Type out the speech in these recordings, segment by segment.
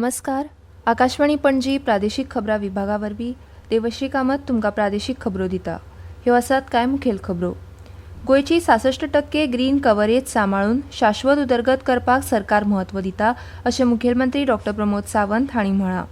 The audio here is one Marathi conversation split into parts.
नमस्कार. आकाशवाणी पणजी प्रादेशीक खबरां विभागा वरवीं देवश्री कामत तुमकां प्रादेशीक खबरो दिता. ह्यो आसात कांय मुखेल खबरो. गोंयची 66% ग्रीन कव्हरेज सांबाळून शाश्वत उदरगत करपाक सरकार म्हत्व दिता अशें मुखेलमंत्री डॉ. प्रमोद सावंत हांणी म्हळां.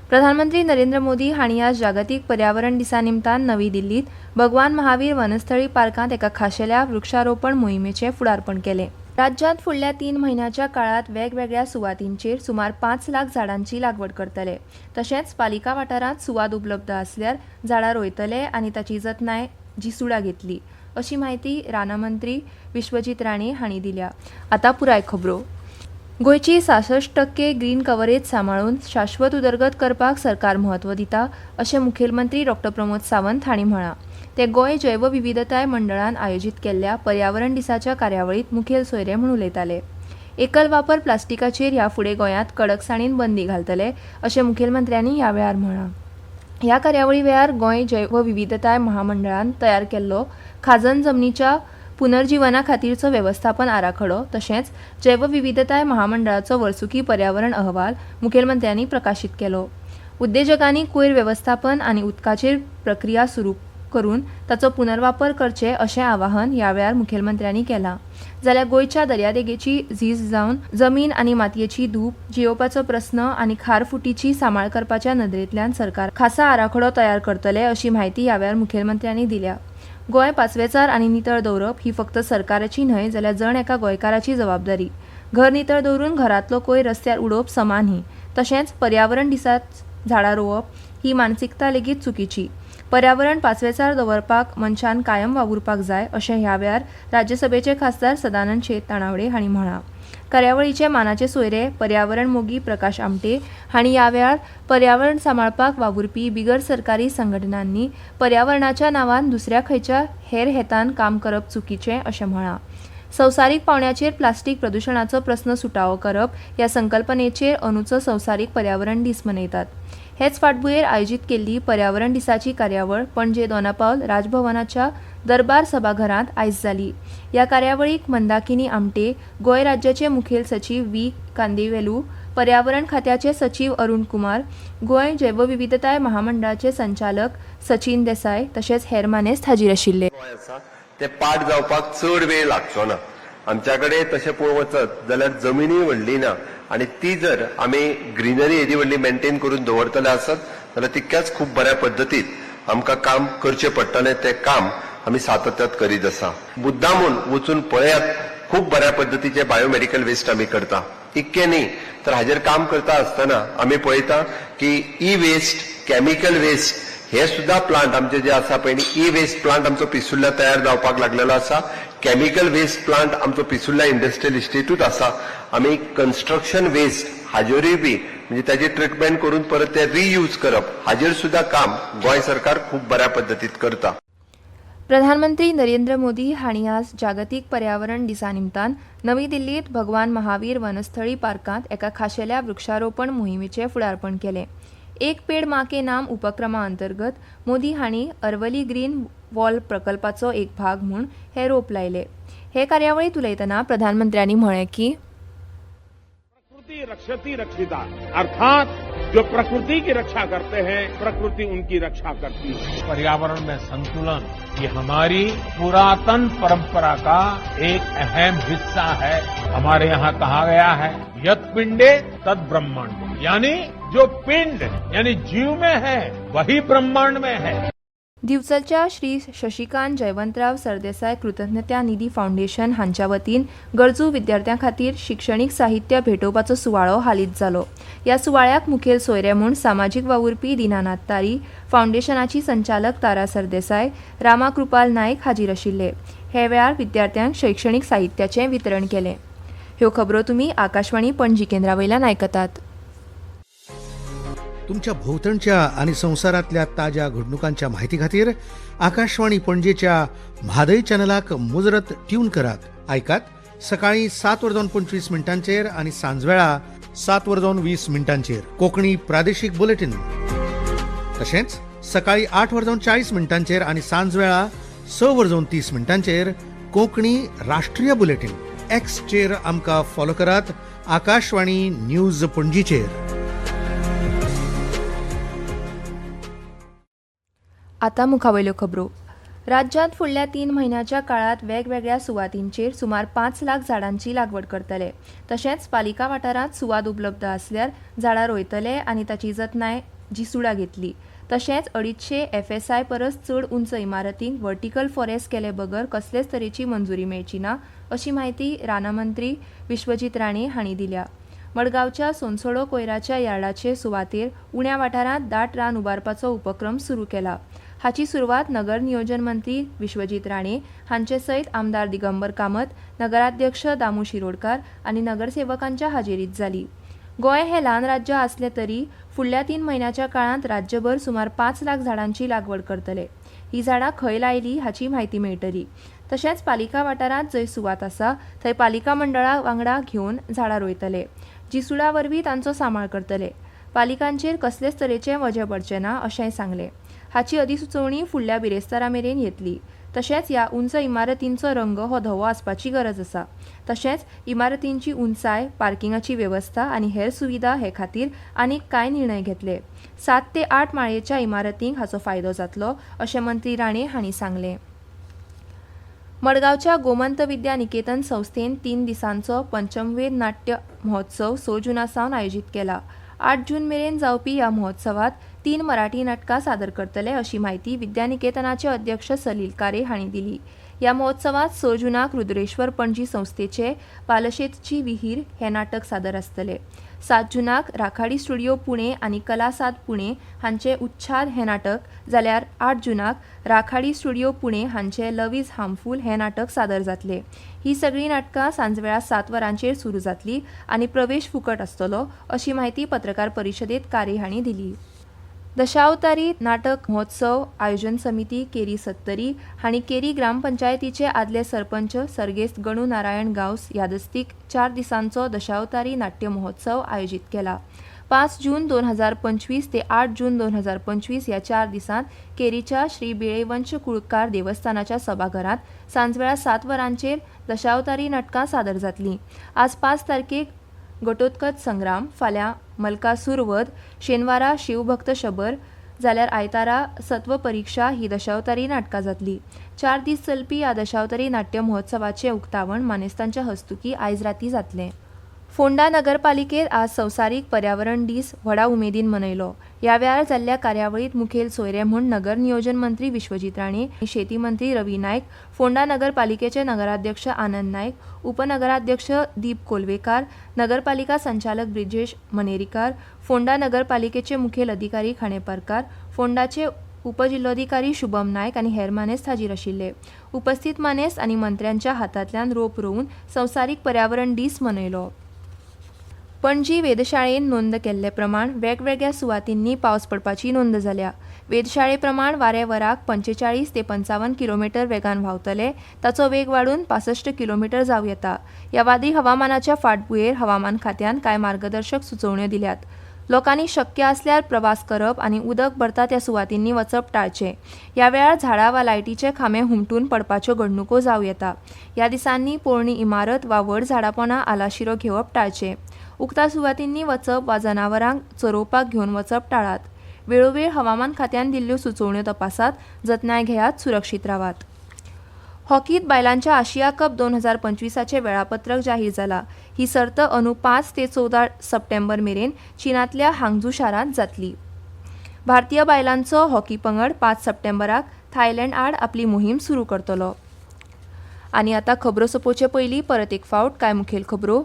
प्रधानमंत्री नरेंद्र मोदी हांणी आज जागतीक पर्यावरण दिसा निमतान नवी दिल्लीत भगवान महावीर वनस्थळी पार्कांत एका खाशेल्या वृक्षारोपण मोहिमेचें फुडारपण केलें. राज्यांत फुडल्या 3 म्हयन्यांच्या काळात वेगवेगळ्या सुवातींचेर सुमार 5 लाख झाडांची लागवड करतले. तशेंच पालिका वाठारांत सुवात उपलब्ध आसल्यार झाडां रोयतले आनी ताची जतनाय जिसुडा घेतली अशी माहिती रानमंत्री विश्वजीत राणे हांणी दिल्या. आतां पुराय खबरो. गोंयची 66% ग्रीन कव्हरेज सांबाळून शाश्वत उदरगत करपाक सरकार म्हत्व दिता अशें मुखेलमंत्री डॉ. प्रमोद सावंत हांणी म्हळां. ते गोंय जैवविविधताय मंडळान आयोजीत केल्ल्या पर्यावरण दिसाच्या कार्यावळींत मुखेल सोयरे म्हूण उलयताले. एकल वापर प्लास्टिकाचेर ह्या फुडें गोंयांत कडकसाणीन बंदी घालतले अशें मुखेलमंत्र्यांनी ह्या वेळार म्हळां. ह्या कार्यावळी वेळार गोंय जैवविविधताय महामंडळान तयार केल्लो खाजन जमनीच्या पुनर्जीवना खातीरचो वेवस्थापन आराखडो तशेंच जैवविविधताय महामंडळाचो वर्सुकी पर्यावरण अहवाल मुखेलमंत्र्यांनी प्रकाशीत केलो. उद्देजकांनी कोयर वेवस्थापन आनी उदकाचेर प्रक्रिया सुरू करून ताचो पुनर्वापर करचे अशें आवाहन ह्या वेळार मुखेलमंत्र्यांनी केलां. जाल्यार गोंयच्या दर्यादेगेची झीज जावन जमीन आनी मातयेची धूप जियोवपाचो प्रस्न आनी खारफुटीची सांबाळ करपाच्या नदरेंतल्यान सरकार खासा आराखडो तयार करतले अशी माहिती ह्या वेळार मुखेलमंत्र्यांनी दिल्या. गोंय पाचवेचार आनी नितळ दवरप ही फक्त सरकाराची न्हय जाल्यार जण एका गोंयकाराची जबाबदारी. घर नितळ दवरून घरांतलो कोयर रस्त्यार उडोवप समान ही. तशेंच पर्यावरण दिसात झाडां रोवप ही मानसिकता लेगीत चुकीची. पर्यावरण पाचवेचार दवरपाक मनशान कायम वावुरपाक जाय अशें ह्या वेळार राज्यसभेचे खासदार सदानंद शेट ताणावडे हांणी म्हळां. कार्यावळीचे मानाचे सोयरे पर्यावरण मोगी प्रकाश आमटे हांणी ह्या वेळार पर्यावरण सांबाळपाक वावुरपी बिगर सरकारी संघटनांनी पर्यावरणाच्या नांवान दुसऱ्या खंयच्या हेर हेतान काम करप चुकीचें अशें म्हळां. संवसारीक पावंड्याचेर प्लास्टीक प्रदुशणाचो प्रस्न सुटावो करप ह्या संकल्पनेचेर अंदूचो संवसारीक पर्यावरण दीस मनयतात. हेच फाटभुंयेर आयोजीत केल्ली पर्यावरण दिसाची कार्यावळ पणजे दोनापावल राजभवनाच्या दरबार सभाघरांत आयज जाली. ह्या कार्यावळीक मंदाकिनी आमटे, गोंय राज्याचे मुखेल सचीव व्ही. कांदिवेलू, पर्यावरण खात्याचे सचीव अरुण कुमार, गोंय जैवविविधताय महामंडळाचे संचालक सचिन देसाय तशेंच हेर मानेस्त हाजीर आशिल्ले. ते पाड जावपाक चड वेळ लागचो ना. आमच्याकडे तशें पळोवंक वचत जाल्यार जमिनी व्हडली ना आनी ती जर आमी ग्रीनरी येदी व्हडली मेंटेन करून दवरतले आसत जाल्यार तितक्याच खूब बऱ्या पद्दतीन आमकां काम करचें पडटलें. तें काम आमी सातत्यात करीत आसा. मुद्दामून वचून पळयात खूब बऱ्या पद्दतीचे बायोमेडिकल वेस्ट आमी करता. इतकें न्ही तर हाजेर काम करता आसतना आमी पळयता की ई वेस्ट, केमिकल वेस्ट हे सुद्धा प्लांट आमचे जे आसा पळय ई वेस्ट प्लांट आमचो पिसुल्ला तयार जावपाक लागलेलो आसा. केमिकल वेस्ट प्लांट आमचो पिसुल्ला इंडस्ट्रियल इस्टेटूच आसा. आमी कन्स्ट्रक्शन वेस्ट हाजेरूय बी म्हणजे ताजी ट्रिटमेंट करून परत ते रियूज करप हाजेर सुद्धा काम गोंय सरकार खूब बऱ्या पद्दतीन करता. प्रधानमंत्री नरेंद्र मोदी हांणी आज जागतीक पर्यावरण दिसा निमतान नवी दिल्लीत भगवान महावीर वनस्थळी पार्कांत एका खाशेल्या वृक्षारोपण मोहिमेचें फुडारपण केलें. एक पेड़ माँ के नाम उपक्रमा अंतर्गत मोदी हांणी अरवली ग्रीन वॉल प्रकल्पाचो एक भाग म्हूण हे रोप लायले. हे कार्यावळीत उलयतना प्रधानमंत्र्यांनी म्हळें की प्रकृति रक्षति रक्षिता अर्थात जो प्रकृति की रक्षा करते हैं प्रकृति उनकी रक्षा करती है. पर्यावरण में संतुलन ये हमारी पुरातन परंपरा का एक अहम हिस्सा है. हमारे यहाँ कहा गया है यत् पिंडे तद ब्रह्मांड, यानी जो पिंड यानी जीव में है वही ब्रह्मांड में है. दिवचलच्या श्री शशिकांत जयवंतराव सरदेसाय कृतज्ञता निधी फाउंडेशन हांच्या वतीन गरजू विद्यार्थ्यां खातीर शिक्षणीक साहित्य भेटोवपाचो सुवाळो हालींच जालो. ह्या सुवाळ्याक मुखेल सोयरे म्हूण सामाजीक वावुरपी दिनानाथ तारी, फाउंडेशनाची संचालक तारा सरदेसाय, रामा कृपाल नायक हाजीर आशिल्ले. हे वेळार विद्यार्थ्यांक शैक्षणीक साहित्याचें वितरण केलें. ह्यो खबरो तुमी आकाशवाणी पणजी केंद्रावयल्यान आयकतात. तुमच्या भोवतणच्या आणि संवसारातल्या ताज्या घडणुकांच्या माहिती खातीर आकाशवाणी पणजेच्या म्हादय चॅनलाक मुजरत ट्यून करात. आयकात सकाळी 7:25 आणि सांजवेळा 7:20 कोंकणी प्रादेशीक बुलेटिन. तशेंच सकाळी 8:40 आणि सांजवेळा 6:30 कोंकणी राष्ट्रीय बुलेटिन. एक्सचेर आमकां फॉलो करात. आकाशवाणी न्यूज पणजीचेर. आता मुखावयल्यो खबरो. राज्यांत फुडल्या 3 म्हयन्याच्या काळात वेगवेगळ्या सुवातींचेर सुमार 5 लाख झाडांची लागवड करतले. तशेंच पालिका वाठारांत सुवात उपलब्ध आसल्यार झाडां रोयतले आनी ताची जतनाय जिसुडा घेतली. तशेंच 250 FSI परस चड उंच इमारतींक व्हर्टिकल फॉरेस्ट केले बगर कसलेच तरेची मंजुरी मेळची ना, अशी माहिती रानमंत्री विश्वजीत राणे हांणी दिल्या. मडगांवच्या सोनसोडो कोयराच्या यार्डाचे सुवातेर उण्या वाठारांत दाट रान उबारपाचो उपक्रम सुरू केला. हाची सुरवात नगर नियोजन मंत्री विश्वजीत राणे हांचे सयत आमदार दिगंबर कामत, नगराध्यक्ष दामू शिरोडकार आनी नगरसेवकांच्या हाजेरीत जाली. गोंय हे ल्हान राज्य आसले तरी फुडल्या 3 म्हयन्याच्या काळात राज्यभर सुमार 5 लाख झाडांची लागवड करतले. ही झाडां खंय लायली हाची म्हायती मेळटली. तशेंच पालिका वाठारांत जंय सुवात आसा थंय पालिका मंडळा वांगडा घेवन झाडां रोयतले. जिसुडा वरवीं तांचो सांबाळ करतले. पालिकांचेर कसलेच तरेचें वजें पडचें ना अशेंय सांगलें. हाची अधिसुचोवणी फुडल्या बिरेस्तारा मेरेन येतली. तशेंच ह्या उंच इमारतींचो रंग हो धवो आसपाची गरज आसा. तशेंच इमारतींची उंचाय, पार्किंगाची वेवस्था आनी हेर सुविधा हे खातीर आनीक कांय निर्णय घेतले. 7 ते 8 माळयेच्या इमारतींक हाचो फायदो जातलो अशें मंत्री राणे हांणी सांगलें. मडगांवच्या गोमंत विद्या निकेतन संस्थेन 3 दिसांचो पंचमवेद नाट्य महोत्सव 6 जुना सावन आयोजीत केला. 8 जून मेरेन जावपी ह्या महोत्सवात 3 मराठी नाटकां सादर करतले अशी माहिती विद्यानिकेतनाचे अध्यक्ष सलील कारे हांणी दिली. ह्या महोत्सवात 6 जुनाक रुद्रेश्वर पणजी संस्थेचे पालशेतची विहीर हे नाटक सादर आसतले. 7 जुनाक राखाडी स्टुडिओ पुणे आनी कला साद पुणे हांचे उच्छाद हे नाटक जाल्यार 8 जुनाक राखाडी स्टुडिओ पुणे हांचे लव इज हार्मफूल हे नाटक सादर जातले. ही सगळीं नाटकां सांजवेळा 7 वरांचेर सुरू जातली आनी प्रवेश फुकट आसतलो अशी माहिती पत्रकार परिशदेंत कारे हांणी दिली. दशावतारी नाटक महोत्सव आयोजन समिती केरी सत्तरी हांणी केरी ग्रामपंचायतीचे आदले सरपंच सर्गेस्त गणू नारायण गांवस यादस्तीक 4 दिसांचो दशावतारी नाट्य महोत्सव आयोजीत केला. 5 जून 2025 ते 8 जून 2025 ह्या 4 दिसांत केरीच्या श्री बिळेवंश कुळकार देवस्थानाच्या सभाघरांत सांजवेळा 7 वरांचेर दशावतारी नाटकां सादर जातलीं. आज 5 तारखेक घटोत्कच संग्राम, फाल्यां मल्कासूर वध, शेनवारा शिवभक्त शबर जाल्यार आयतारा सत्व परीक्षा ही दशावतारी नाटकां जातली. 4 दीस चलपी ह्या दशावतारी नाट्य महोत्सवाचें उक्तावण मानेस्तांच्या हस्तुकी आयज रातीं जातलें. फोंडा नगरपालिकेत आज संवसारीक पर्यावरण दीस व्हडा उमेदीन मनयलो. ह्या वेळार जाल्ल्या कार्यावळीत मुखेल सोयरे म्हूण नगर नियोजन मंत्री विश्वजीत राणे, शेती मंत्री रवी नायक, फोंडा नगरपालिकेचे नगराध्यक्ष आनंद नायक, उपनगराध्यक्ष दीप कोलवेकार, नगरपालिका संचालक ब्रिजेश मनेरीकार, फोंडा नगरपालिकेचे मुखेल अधिकारी खाणेपारकार, फोंडाचे उपजिल्लोधिकारी शुभम नायक आनी हेर मानेस्त हाजीर आशिल्ले. उपस्थित मानेस्त आनी मंत्र्यांच्या हातांतल्यान रोप रोवन संवसारीक पर्यावरण दीस मनयलो. पणजी वेधशाळेन नोंद केल्ले प्रमाण वेगवेगळ्या सुवातींनी पावस पडपाची नोंद जाल्या. वेधशाळे प्रमाण वारे वराक 45 ते 55 किलोमीटर वेगान व्हांवतले. ताचो वेग वाडून 65 किलोमीटर जावं येता. ह्या वादळी हवामानाच्या फाटभुंयेर हवामान खात्यान कांय मार्गदर्शक सुचोवण्यो दिल्यात. लोकांनी शक्य आसल्यार प्रवास करप आनी उदक भरता त्या सुवातींनी वचप टाळचें. ह्या वेळार झाडां वा लायटीचे खांबे हुमटून पडपाच्यो घडणुको जावं येता. ह्या दिसांनी पोरणी इमारत वा व्हड झाडापोना आलाशिरो घेवप टाळचें. उक्ता सुवातींनी वचप वा जनावरांक चरोवपाक घेवन वचप टाळात. वेळोवेळ हवामान खात्यान दिल्ल्यो सुचोवण्यो तपासात, जतनाय घेयात, सुरक्षीत रावात. हॉकीत बायलांच्या आशिया कप 2025चे वेळापत्रक जाहीर जाला. ही सर्त अंदू 5 ते 14 सप्टेंबर मेरेन चीनांतल्या हांगझू शारांत जातली. भारतीय बायलांचो हॉकी पंगड 5 सप्टेंबराक थायलंड आड आपली मोहीम सुरू करतलो. आनी आतां खबरो सोंपोवचे पयलीं परत एक फावट कांय मुखेल खबरो.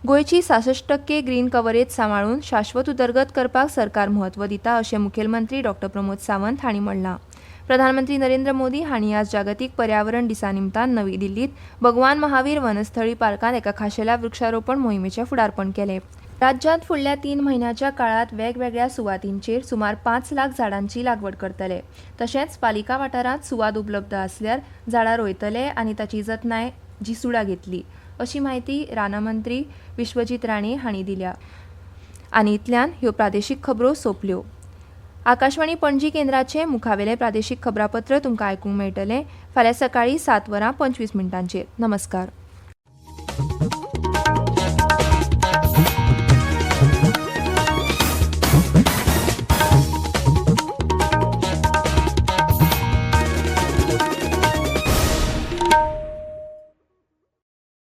गोंयची 66% ग्रीन कव्हरेज सांबाळून शाश्वत उदरगत करपाक सरकार म्हत्व दिता अशें मुखेलमंत्री डॉ. प्रमोद सावंत हांणी म्हणलां. प्रधानमंत्री नरेंद्र मोदी हांणी आज जागतीक पर्यावरण दिसा निमतान नवी दिल्लीत भगवान महावीर वनस्थळी पार्कांत एका खाशेल्या वृक्षारोपण मोहिमेचें फुडारपण केलें. राज्यांत फुडल्या 3 म्हयन्याच्या काळात वेगवेगळ्या सुवातींचेर सुमार 5 लाख झाडांची लागवड करतले. तशेंच पालिका वाठारांत सुवात उपलब्ध आसल्यार झाडां रोयतले आनी ताची जतनाय जिसुडा घेतली अशी माहिती रानमंत्री विश्वजीत राणे हांणी दिल्या. आनी इतल्यान ह्यो प्रादेशीक खबरो सोंपल्यो. आकाशवाणी पणजी केंद्राचे मुखावेले प्रादेशीक खबरापत्र तुमकां आयकूंक मेळटलें फाल्यां सकाळीं 7:25 नमस्कार.